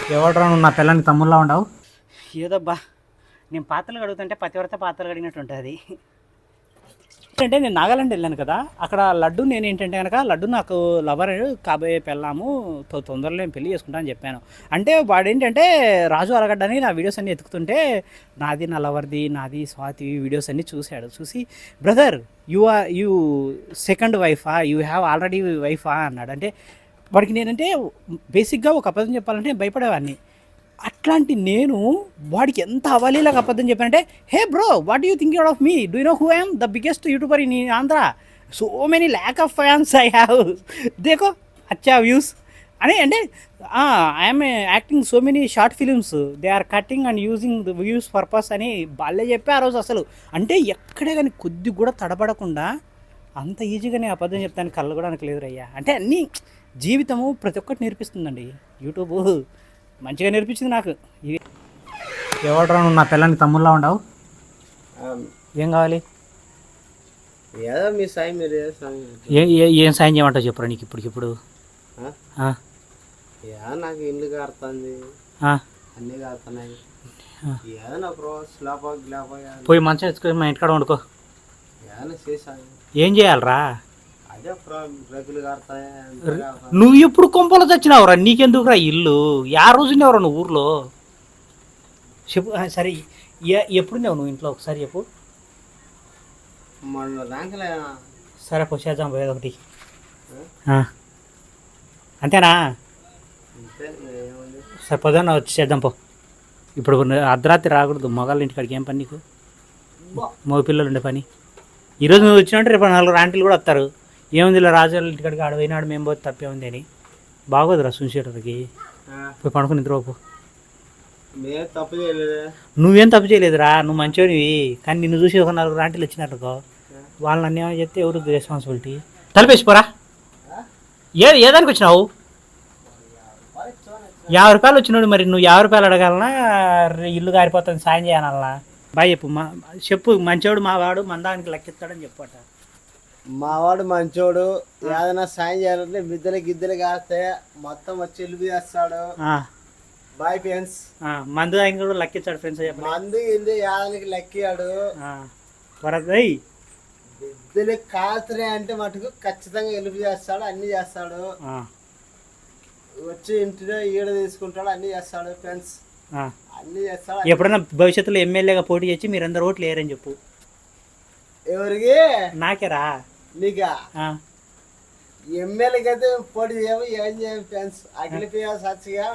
ఎవడరా నువ్వు నా పిల్లని తమ్ముళ్ళ ఉండవు? ఏదోబ్బా, నేను పాత్రలు కడుగుతుంటే పతివ్రత పాత్రలు కడిగినట్టు ఉంటుంది. ఏంటంటే నేను నాగాలాండ్ వెళ్ళాను కదా, అక్కడ లడ్డు నేను ఏంటంటే కనుక లడ్డు నాకు లవర్ కాబోయే పెళ్ళాము, తొందరలో నేను పెళ్లి చేసుకుంటా అని చెప్పాను. అంటే వాడు ఏంటంటే రాజు అలగడ్డని నా వీడియోస్ అన్నీ ఎత్తుకుతుంటే నాది నా లవర్ది నాది స్వాతి వీడియోస్ అన్నీ చూశాడు. చూసి బ్రదర్ యూ సెకండ్ వైఫా, యూ హ్యావ్ ఆల్రెడీ వైఫా అన్నాడు. అంటే వాడికి నేనంటే బేసిక్గా ఒక అబద్ధం చెప్పాలంటే భయపడేవాడిని. అట్లాంటి నేను వాడికి ఎంత అవలీలాగా అబద్ధం చెప్పానంటే, hey bro what you thinking of me, do you know who I'm the biggest YouTuber in Andhra, so many lakh of fans I have, దేకో అచ్చా వ్యూస్ అని. అంటే I'm acting so many short films, they are cutting and using the views purpose అని వాళ్ళే చెప్పే ఆ రోజు. అసలు అంటే ఎక్కడే కానీ కొద్ది కూడా తడబడకుండా అంత ఈజీగానే అబద్ధం చెప్తాను కళ్ళు కూడా నాకు లేదు రయ్యా. అంటే అన్నీ జీవితము ప్రతి ఒక్కటి నేర్పిస్తుందండి యూట్యూబ్, మంచిగా నేర్పించింది నాకు. ఎవడరా నువ్వు నా పిల్లని తమ్ముళ్ళ ఉండవు? ఏం కావాలి? ఏదో మీ సాయం మీరు ఏం సాయం చేయమంటావు చెప్పరా నీకు ఇప్పుడు? నాకు ఇల్లు కారుతుంది, అన్నీ కారుతున్నాయి. ఏదో నాకు స్లాప గ్లాప పోయి మంచిగా ఎత్తుకొని మా ఇంటికాడ వండుకో. ఏదైనా చేసాను. ఏం చేయాలరా? అదే రగులు కారుతాయి. నువ్వు ఎప్పుడు కొంపలో తెచ్చినావురా? నీకెందుకురా ఇల్లు? యా రోజునేవరా నువ్వు ఊర్లో? చెప్పు. సరే ఎప్పుడున్నావు నువ్వు ఇంట్లో? ఒకసారి చెప్పు. మన ర్యాంకులే. సరే పోసేద్దాం పోయేది ఒకటి, అంతేనా? సరే పొద్దున్న వచ్చి చేద్దాం పో. ఇప్పుడు అర్ధరాత్రి రాకూడదు, మగాళ్ళ ఇంటికాడికి ఏం పని నీకు? మగ పిల్లలు ఉండే పని. ఈరోజు నువ్వు వచ్చినట్టు రేపు 4 ఆంటీలు కూడా వస్తారు. ఏముంది ఇలా రాజుల ఇంటికాడికి ఆడ పోయినాడు మేము పోతే తప్పే ఉంది అని. బాగోదురా సున్షేటర్కి. పోయి పడుకుని నిద్రపో. తప్పు చేయలేదు. నువ్వేం తప్పు చేయలేదురా, నువ్వు మంచివాడివి. కానీ నిన్ను చూసి ఒక 4 ఆంటీలు వచ్చినట్టుకో, వాళ్ళని అన్యాయం చెప్తే ఎవరు రెస్పాన్సిబిలిటీ? తలపేసిపోరా. ఏదానికి వచ్చినావు? 50 రూపాయలు వచ్చినాడు. మరి నువ్వు 50 రూపాయలు అడగాలనా, ఇల్లు కారిపోతుంది సాయం చేయాలన్నా? బాయ్ చెప్పు. చెప్పు మంచోడు మావాడు మందానికి లెక్కిస్తాడని చెప్పట. మావాడు మంచోడు, ఏదైనా సాయం చేయాలంటే మిద్దెలు గిద్దెలు కాస్తే మొత్తం వచ్చి ఇల్లు చేస్తాడు. Boyfriends. మందు ఆయన కూడా లెక్కిస్తాడు ఫ్రెండ్స్. మందు ఇంది యాదానికి లెక్కాడు. మిద్దెలు కాస్తున్నాయి అంటే మటుకు ఖచ్చితంగా ఎలుపు చేస్తాడు, అన్ని చేస్తాడు. వచ్చి ఇంటిలో ఈడ తీసుకుంటాడు, అన్ని చేస్తాడు ఫ్రెండ్స్, అన్ని చేస్తాడు. ఎప్పుడైనా భవిష్యత్తులో ఎమ్మెల్యేగా పోటీ చేసి మీరందరూ ఓట్లు వేయరని చెప్పు. ఎవరికి? నాకేరా. నీకా? ఎమ్మెల్యేకి అయితే పోటీ చేయము, ఏం చేయం ఫ్రెండ్స్. అఖిలప్రియ సచ్చిగా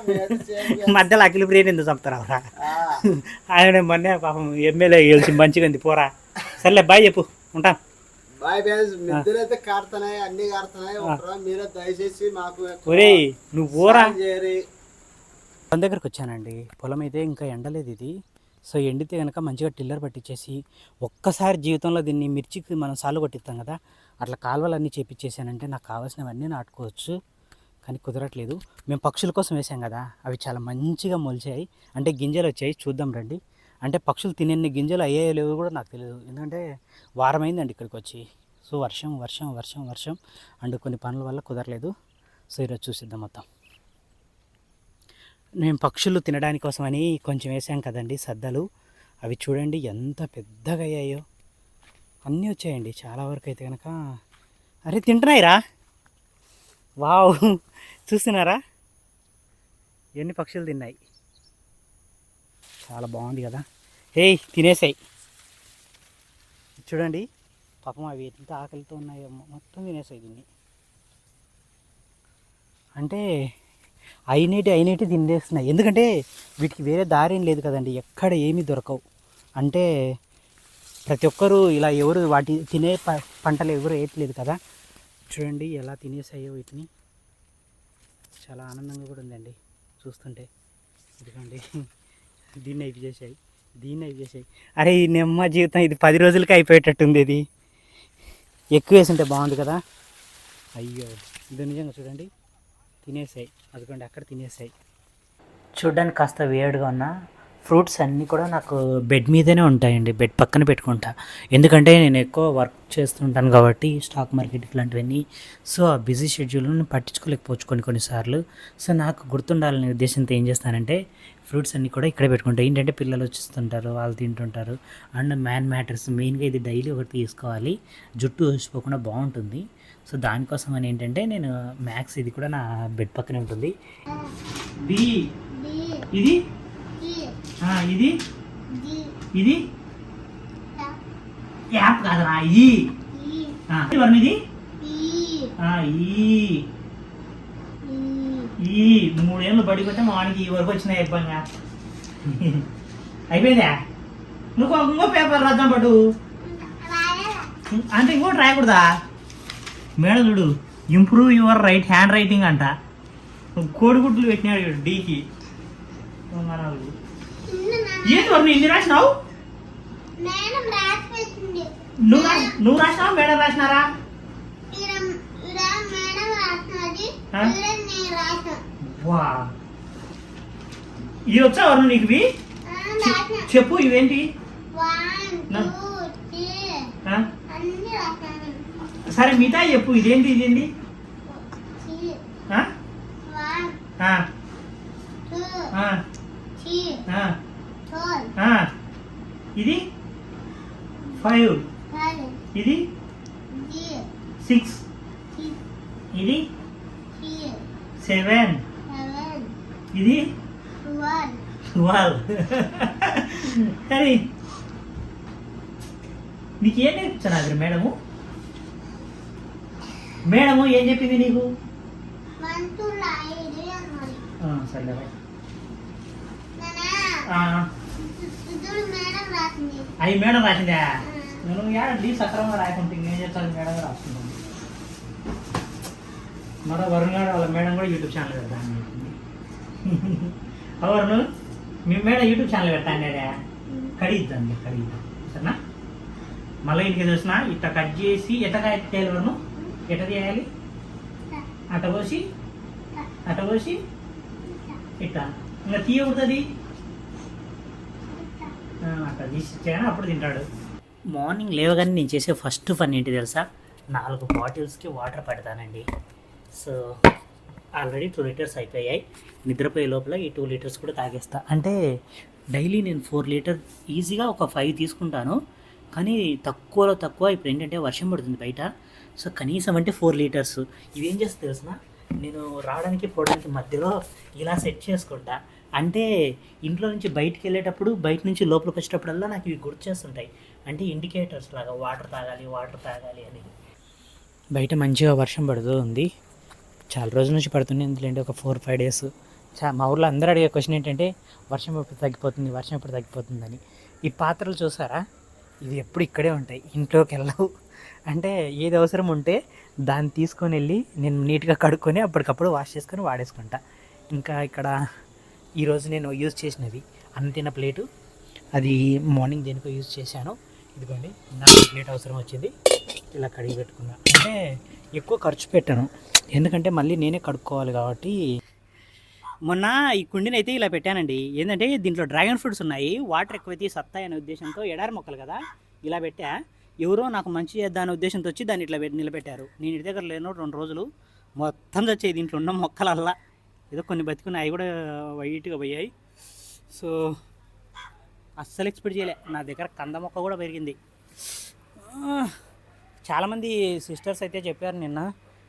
మధ్యలో అఖిలప్రియని ఎందుకు చంపుతారా? ఆయన మొన్నే పాపం ఎమ్మెల్యే గెలిచి మంచిగా ఉంది. పోరా. సర్లే బాయ్ చెప్పు, ఉంటాం. Bye friends. మిద్దెలు అయితే కారుతున్నాయి, అన్ని కారుతున్నాయి. మీరే దయచేసి మాకు నువ్వు పోరా చేయరి. పొలం దగ్గరకు వచ్చానండి. పొలం అయితే ఇంకా ఎండలేదు ఇది. సో ఎండితే కనుక మంచిగా టిల్లర్ పట్టించేసి ఒక్కసారి జీవితంలో దీన్ని మిర్చికి మనం సాలు కొట్టిస్తాం కదా, అట్లా కాలువలన్నీ చేపించేసానంటే నాకు కావాల్సినవన్నీ నాటుకోవచ్చు. కానీ కుదరట్లేదు. మేము పక్షుల కోసం వేసాం కదా, అవి చాలా మంచిగా మొలిచాయి. అంటే గింజలు వచ్చాయి, చూద్దాం రండి. అంటే పక్షులు తినే గింజలు అయ్యాయో లేవో కూడా నాకు తెలియదు, ఎందుకంటే వారమైందండి ఇక్కడికి వచ్చి. సో వర్షం వర్షం వర్షం వర్షం అండ్ కొన్ని పనుల వల్ల కుదరలేదు. సో ఈరోజు చూసిద్దాం మొత్తం. మేము పక్షులు తినడానికి కోసమని కొంచెం వేసాం కదండి సద్దలు. అవి చూడండి ఎంత పెద్దగా అయ్యాయో, అన్నీ వచ్చాయండి చాలా వరకు అయితే కనుక. అరే తింటున్నాయిరా, వావ్ చూస్తున్నారా ఎన్ని పక్షులు తిన్నాయి. చాలా బాగుంది కదా. హే తినేసాయి చూడండి పాపం, అవి ఎంత ఆకలితో ఉన్నాయో మొత్తం తినేసాయి దీన్ని. అంటే అయినేటి తినేస్తున్నాయి, ఎందుకంటే వీటికి వేరే దారి ఏం లేదు కదండి, ఎక్కడ ఏమీ దొరకవు. అంటే ప్రతి ఒక్కరూ ఇలా ఎవరు వాటి తినే పంటలు ఎవరు వేయట్లేదు కదా. చూడండి ఎలా తినేసాయో వీటిని. చాలా ఆనందంగా కూడా ఉందండి చూస్తుంటే. ఎందుకండి దీన్ని అయిపోయేసాయి. అరే ఈ నెమ్మ జీవితం ఇది 10 రోజులకి అయిపోయేటట్టుంది. ఇది ఎక్కువ వేసుంటే బాగుంది కదా. అయ్యో ఇది నిజంగా చూడండి తినేసాయి. అదిగోండి అక్కడ తినేసాయి. చూడ్డానికి కాస్త వేడిగా ఉన్న ఫ్రూట్స్ అన్నీ కూడా నాకు బెడ్ మీదనే ఉంటాయండి, బెడ్ పక్కన పెట్టుకుంటా. ఎందుకంటే నేను ఎక్కువ వర్క్ చేస్తుంటాను కాబట్టి స్టాక్ మార్కెట్ ఇట్లాంటివన్నీ. సో ఆ బిజీ షెడ్యూల్ని పట్టించుకోలేకపోవచ్చు కొన్నిసార్లు. సో నాకు గుర్తుండాలనే ఉద్దేశంతో ఏం చేస్తానంటే ఫ్రూట్స్ అన్నీ కూడా ఇక్కడే పెట్టుకుంటాను. ఏంటంటే పిల్లలు వచ్చేస్తుంటారు, వాళ్ళు తింటుంటారు. అండ్ మ్యాటర్స్ మెయిన్గా ఇది డైలీ ఒకటి తీసుకోవాలి, జుట్టు ఊసిపోకుండా బాగుంటుంది. సో దానికోసం అని ఏంటంటే నేను మ్యాక్స్ ఇది కూడా నా బెడ్ పక్కనే ఉంటుంది. ఇది ఇది ఇది యాప్ కాదురా, ఇది ఇది ఈ 3 ఏళ్ళు బడిపోతే మా వాడికి ఈ వరకు వచ్చినాయి అయిపోయిందా. అయిపోయిందా? నువ్వు ఇంకో పేపర్ రాద్దాం పట్టు అంటే ఇంకోటి రాయకూడదా? మేడం చూడు, ఇంప్రూవ్ యువర్ హ్యాండ్ రైటింగ్ అంట. కోడిగుడ్లు పెట్టినాడు డీకి. ఏంటి వరకు ఇన్ని రాసినావు? నువ్వు రాసినావా మేడం రాసినారా? వా, ఇది వచ్చా వరుణ్ నీకు? ఇవి చెప్పు, ఇవేంటి? సరే మిగతా చెప్పు, ఇదేంటి ఇదేంటి? ఇది 5, ఇది 6, ఇది 7, ఇది 12. సరే నీకేం నేర్పించాను మేడము? మేడము ఏం చెప్పింది నీకు? సరే అవి మేడం రాసిందా? నేను ఏడండి సక్రమంగా రాయకుంటే ఏం చెప్తాను, మేడం రాస్తున్నాను. మరో వరుణ్ గారు వాళ్ళ మేడం కూడా యూట్యూబ్ ఛానల్ పెడతాను. వరుణ్ మీ మేడం యూట్యూబ్ ఛానల్ పెడతాను, కడిగిద్దాం సరేనా? మళ్ళీ ఇంటికి చూసిన ఇట్లా కట్ చేసి ఎట్టకాయ తేలి వరుణ్ ఎట్ట చేయాలి? అట్ట పోసి ఇట్లా ఇంకా తీయకూడదు, అట్లా తీసి ఇచ్చాను అప్పుడు తింటాడు. మార్నింగ్ లేవగానే నేను చేసే ఫస్ట్ పని ఏంటి తెలుసా? 4 బాటిల్స్కి వాటర్ పెడతానండి. సో ఆల్రెడీ 2 లీటర్స్ అయిపోయాయి. నిద్రపోయే లోపల ఈ 2 లీటర్స్ కూడా తాగేస్తా. అంటే డైలీ నేను 4 లీటర్ ఈజీగా ఒక 5 తీసుకుంటాను. కానీ తక్కువలో తక్కువ ఇప్పుడు ఏంటంటే వర్షం పడుతుంది బయట. సో కనీసం అంటే 4 లీటర్స్. ఇవేం చేస్తే తెలుసిన, నేను రావడానికి పోవడానికి మధ్యలో ఇలా సెట్ చేసుకుంటా. అంటే ఇంట్లో నుంచి బయటికి వెళ్ళేటప్పుడు, బయట నుంచి లోపలికి వచ్చేటప్పుడల్లా నాకు ఇవి గుర్తు చేస్తుంటాయి. అంటే ఇండికేటర్స్ లాగా వాటర్ తాగాలి అని. బయట మంచిగా వర్షం పడుతూ ఉంది, చాలా రోజుల నుంచి పడుతుంది. ఎందుకంటే ఒక 4-5 డేస్. మా ఊర్లో అందరూ అడిగే క్వశ్చన్ ఏంటంటే వర్షం ఎప్పుడు తగ్గిపోతుందని. ఈ పాత్రలు చూసారా, ఇవి ఎప్పుడు ఇక్కడే ఉంటాయి, ఇంట్లోకి వెళ్ళవు. అంటే ఏది అవసరం ఉంటే దాన్ని తీసుకొని వెళ్ళి నేను నీట్గా కడుక్కొని అప్పటికప్పుడు వాష్ చేసుకొని వాడేసుకుంటా. ఇంకా ఇక్కడ ఈరోజు నేను యూజ్ చేసినవి అన్నం ప్లేటు, అది మార్నింగ్ దేనికో యూజ్ చేశాను. ఇదిగోండి, నాకు ప్లేట్ అవసరం వచ్చింది, ఇలా కడిగి పెట్టుకున్నా. అంటే ఎక్కువ ఖర్చు పెట్టాను, ఎందుకంటే మళ్ళీ నేనే కడుక్కోవాలి కాబట్టి. మొన్న ఈ కుండీని అయితే ఇలా పెట్టానండి. ఏంటంటే దీంట్లో డ్రాగన్ ఫ్రూట్స్ ఉన్నాయి, వాటర్ ఎక్కువైతే సత్తాయి అనే ఉద్దేశంతో, ఎడారి మొక్కలు కదా ఇలా పెట్టా. ఎవరో నాకు మంచి చేద్దామనే ఉద్దేశంతో వచ్చి దాన్ని ఇట్లా నిలబెట్టారు. నేను ఇంటి దగ్గర లేను 2 రోజులు, మొత్తం వచ్చాయి దీంట్లో ఉన్న మొక్కలల్లా. ఏదో కొన్ని బతికున్నాయి, అవి కూడా వైట్గా పోయాయి. సో అస్సలు ఎక్స్పెక్ట్ చేయలే, నా దగ్గర కంద మొక్క కూడా పెరిగింది. చాలామంది సిస్టర్స్ అయితే చెప్పారు నిన్న,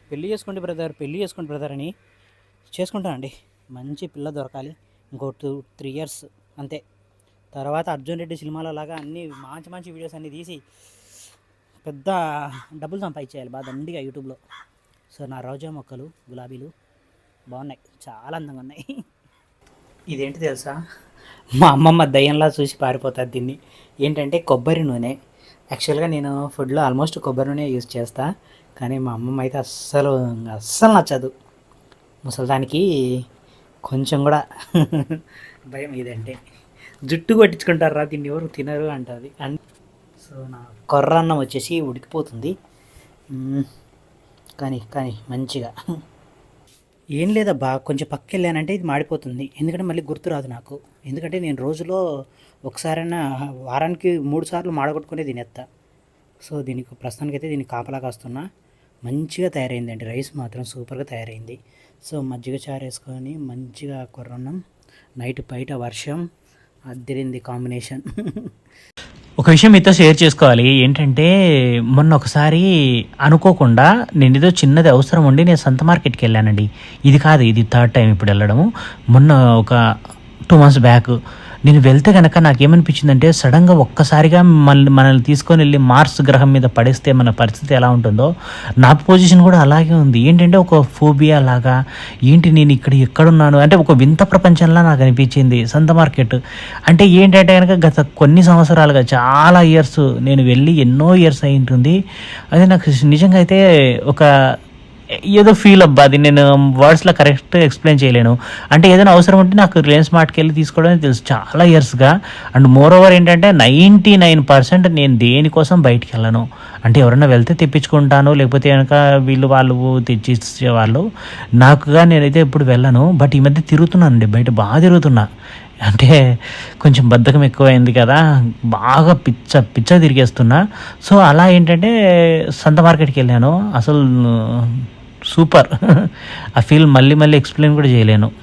పెళ్ళి చేసుకోండి బ్రదర్ అని. చేసుకుంటానండి, మంచి పిల్ల దొరకాలి. ఇంకో 2-3 ఇయర్స్ అంతే. తర్వాత అర్జున్ రెడ్డి సినిమాలో లాగా అన్నీ మంచి వీడియోస్ అన్నీ తీసి పెద్ద డబ్బులు సంపాదించేయాలి బాగా దండిగా యూట్యూబ్లో. సో నా రోజా మొక్కలు, గులాబీలు బాగున్నాయి, చాలా అందంగా ఉన్నాయి. ఇదేంటి తెలుసా, మా అమ్మమ్మ దయ్యంలా చూసి పారిపోతుంది దీన్ని. ఏంటంటే కొబ్బరి నూనె. యాక్చువల్గా నేను ఫుడ్లో ఆల్మోస్ట్ కొబ్బరి నూనె యూజ్ చేస్తా, కానీ మా అమ్మమ్మ అయితే అస్సలు నచ్చదు. ముసలిదానికి కొంచెం కూడా భయం ఇదంటే. జుట్టు కొట్టించుకుంటారా దీన్ని, ఎవరు తినరు అంటుంది. సో నా కొర్ర అన్నం వచ్చేసి ఉడికిపోతుంది, కానీ మంచిగా. ఏం లేదబ్బా, కొంచెం పక్కకి వెళ్ళానంటే ఇది మాడిపోతుంది. ఎందుకంటే మళ్ళీ గుర్తు రాదు నాకు. ఎందుకంటే నేను రోజులో ఒకసారైనా, వారానికి 3 సార్లు మాడగొట్టుకునే తినేస్తా. సో దీనికి ప్రస్తుతానికైతే దీనికి కాపలా కాస్తున్నా. మంచిగా తయారైందండి, రైస్ మాత్రం సూపర్గా తయారైంది. సో మజ్జిగ చారు వేసుకొని మంచిగా కొర్రన్నం, నైట్ బయట వర్షం, అద్దరింది కాంబినేషన్. ఒక విషయం మీతో షేర్ చేసుకోవాలి. ఏంటంటే మొన్న ఒకసారి అనుకోకుండా నేను ఏదో చిన్నది అవసరం ఉండి నేను సంత మార్కెట్కి వెళ్ళానండి. ఇది కాదు, ఇది 3rd టైం ఇప్పుడు వెళ్ళడము. మొన్న ఒక 2 months బ్యాక్ నేను వెళ్తే కనుక నాకేమనిపించిందంటే, సడన్గా ఒక్కసారిగా మనల్ని తీసుకొని వెళ్ళి మార్స్ గ్రహం మీద పడేస్తే మన పరిస్థితి ఎలా ఉంటుందో, నా పొజిషన్ కూడా అలాగే ఉంది. ఏంటంటే ఒక ఫోబియా లాగా, ఏంటి నేను ఇక్కడ ఎక్కడున్నాను అంటే ఒక వింత ప్రపంచంలా నాకు అనిపించింది సంత మార్కెట్. అంటే ఏంటంటే కనుక గత కొన్ని సంవత్సరాలుగా చాలా ఇయర్స్ నేను వెళ్ళి ఎన్నో ఇయర్స్ అయి ఉంటుంది. అది నాకు నిజంగా అయితే ఒక ఏదో ఫీల్ అబ్బా, అది నేను వర్డ్స్లో కరెక్ట్ ఎక్స్ప్లెయిన్ చేయలేను. అంటే ఏదైనా అవసరం ఉంటే నాకు రిలయన్స్ మార్ట్కి వెళ్ళి తీసుకోవడానికి తెలుసు చాలా ఇయర్స్గా. అండ్ మోర్ ఓవర్ ఏంటంటే 99% నేను దేనికోసం బయటికి వెళ్ళను. అంటే ఎవరైనా వెళ్తే తెప్పించుకుంటాను, లేకపోతే కనుక వాళ్ళు తెచ్చిచ్చేవాళ్ళు. నాకుగా నేనైతే ఎప్పుడు వెళ్ళను. బట్ ఈ మధ్య తిరుగుతున్నానండి, బయట బాగా తిరుగుతున్నా. అంటే కొంచెం బద్ధకం ఎక్కువైంది కదా, బాగా పిచ్చ తిరిగేస్తున్నా. సో అలా ఏంటంటే సంత మార్కెట్కి వెళ్ళాను. అసలు సూపర్. ఆ ఫీల్ మళ్ళీ ఎక్స్ప్లెయిన్ కూడా చేయలేను.